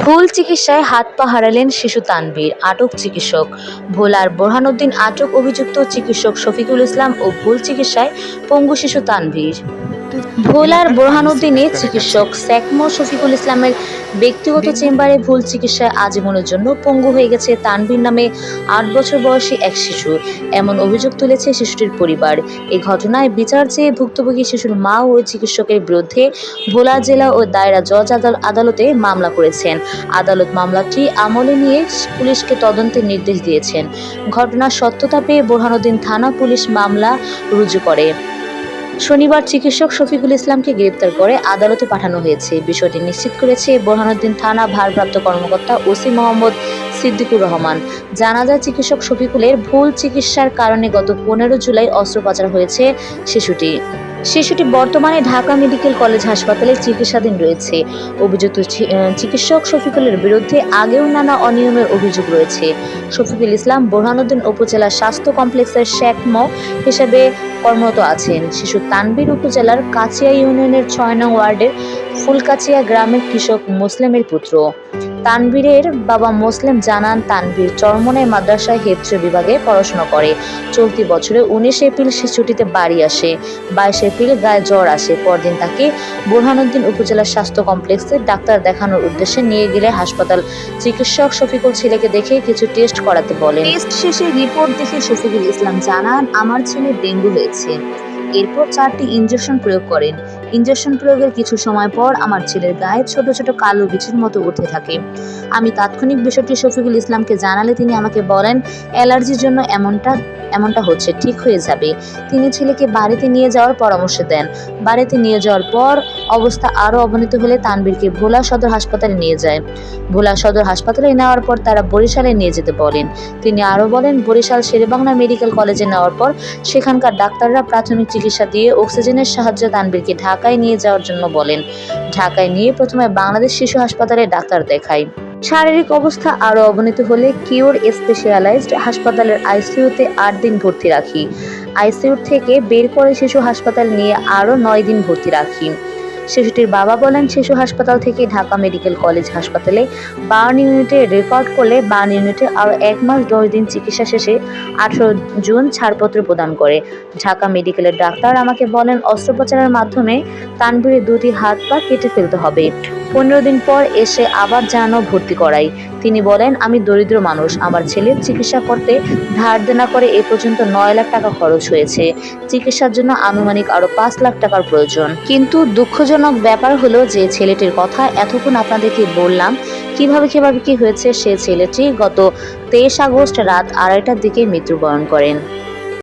ভুল চিকিৎসায় হাত পা হারালেন শিশু তানভীর, আটক চিকিৎসক। ভোলার বোরহানউদ্দিন আটক অভিযুক্ত চিকিৎসক শফিকুল ইসলাম ও ভুল চিকিৎসায় পঙ্গু শিশু তানভীর। ভোলার বোরহানউদ্দিনে চিকিৎসক স্যাকমো শফিকুল ইসলামের ব্যক্তিগত চেম্বারে ভুল চিকিৎসায় আজীবনের জন্য পঙ্গু হয়ে গেছে তানভীর নামে ৮ বছর বয়সী এক শিশু, এমন অভিযোগ তুলেছে শিশুটির পরিবার। এই ঘটনায় বিচার চেয়ে ভুক্তভোগী শিশুর মা ও চিকিৎসকের বিরুদ্ধে ভোলা জেলা ও দায়রা জজ আদালতে মামলা করেছেন। আদালত মামলাটি আমলে নিয়ে পুলিশকে তদন্তের নির্দেশ দিয়েছেন। ঘটনার সত্যতা পেয়ে বোরহানউদ্দিন থানা পুলিশ মামলা রুজু করে। শনিবার চিকিৎসক শফিকুল ইসলামকে গ্রেপ্তার করে আদালতে পাঠানো হয়েছে। বিষয়টি নিশ্চিত করেছে বোরহানউদ্দিন থানা ভারপ্রাপ্ত কর্মকর্তা ওসি মোহাম্মদ সিদ্দিকুর রহমান। জানা যায়, চিকিৎসক শফিকুলের ভুল চিকিৎসার কারণে গত 15 জুলাই অস্ত্রোপচার হয়েছে শিশুটি বর্তমানে ঢাকা মেডিকেল কলেজ হাসপাতালে চিকিৎসাধীন রয়েছে। অভিযুক্ত চিকিৎসক শফিকুলের বিরুদ্ধে আগেও নানা অনিয়মের অভিযোগ রয়েছে। শফিকুল ইসলাম বোরহানউদ্দিন উপজেলা স্বাস্থ্য কমপ্লেক্সের স্যাকমো হিসেবে কর্মরত আছেন। শিশু তানভীর উপজেলার কাছিয়া ইউনিয়নের 6 নং ওয়ার্ডের ফুলকাছিয়া গ্রামের কৃষক মোসলেমের পুত্র। তানভীরের বাবা মোসলেম জানান, তানভীর চরমনাই মাদ্রাসায় হেফজ বিভাগে পড়াশোনা করে। চলতি বছরের 19 এপ্রিল সে ছুটিতে বাড়ি আসে। 22 এপ্রিল গায়ে জ্বর আসে। পরদিন তাকে বোরহানউদ্দিন উপজেলা স্বাস্থ্য কমপ্লেক্সে ডাক্তার দেখানোর উদ্দেশ্যে নিয়ে গেলে হাসপাতাল চিকিৎসক শফিকুল ছেলেকে দেখে কিছু টেস্ট করাতে বলেন। টেস্ট শেষে রিপোর্ট দেখে শফিকুল ইসলাম জানান, আমার ছেলের ডেঙ্গু হয়েছে। এরপর 4টি ইনজেকশন প্রয়োগ করেন। ইনজেকশন প্রয়োগের কিছু সময় পর আমার ছেলের গায়ে ছোট ছোট কালো বিচির মতো উঠতে থাকে। আমি তাৎক্ষণিক বিষয়টি শফিকুল ইসলামকে জানালে তিনি আমাকে বলেন, অ্যালার্জির জন্য এমনটা হচ্ছে, ঠিক হয়ে যাবে। তিনি ছেলেকে বাড়িতে নিয়ে যাওয়ার পরামর্শ দেন। বাড়িতে নিয়ে যাওয়ার পর অবস্থা আরও অবনতি হলে তানভীরকে ভোলা সদর হাসপাতালে নিয়ে যায়। ভোলা সদর হাসপাতালে নেওয়ার পর তারা বরিশালে নিয়ে যেতে বলেন। তিনি আরও বলেন, বরিশাল শেরেবাংলা মেডিকেল কলেজে নেওয়ার পর সেখানকার ডাক্তাররা প্রাথমিক চিকিৎসা দিয়ে অক্সিজেনের সাহায্যে তানভীরকে ঢাকায় নিয়ে যাওয়ার জন্য বলেন। ঢাকায় নিয়ে প্রথমে বাংলাদেশ শিশু হাসপাতালে ডাক্তার দেখায়। শারীরিক অবস্থা আরও অবনতি হলে কিওর স্পেশালাইজড হাসপাতালের আইসিইউতে 8 দিন ভর্তি রাখি। আইসিইউ থেকে বের করে শিশু হাসপাতাল নিয়ে আরও 9 দিন ভর্তি রাখি। শিশুটির বাবা বলেন, শিশু হাসপাতাল থেকে ঢাকা মেডিকেল কলেজ হাসপাতালে বার্ন ইউনিটে রেফার করলে বার্ন ইউনিটে আরও 1 মাস 10 দিন চিকিৎসা শেষে 18 জুন ছাড়পত্র প্রদান করে। ঢাকা মেডিকেলের ডাক্তার আমাকে বলেন, অস্ত্রোপচারের মাধ্যমে তানভীরের 2টি হাত পা কেটে ফেলতে হবে। 15 দিন পর এসে আবার যেন ভর্তি করাই। তিনি বলেন, আমি দরিদ্র মানুষ, আমার ছেলের চিকিৎসা করতে ধার দেনা করে এ পর্যন্ত 9 লাখ টাকা খরচ হয়েছে। চিকিৎসার জন্য আনুমানিক আরও 5 লাখ টাকার প্রয়োজন। কিন্তু দুঃখজনক ব্যাপার হলো যে ছেলেটির কথা এতক্ষণ আপনাদেরকে বললাম, কিভাবে কি হয়েছে। সে ছেলেটি গত 23 আগস্ট রাত 2:30টার দিকে মৃত্যুবরণ করেন।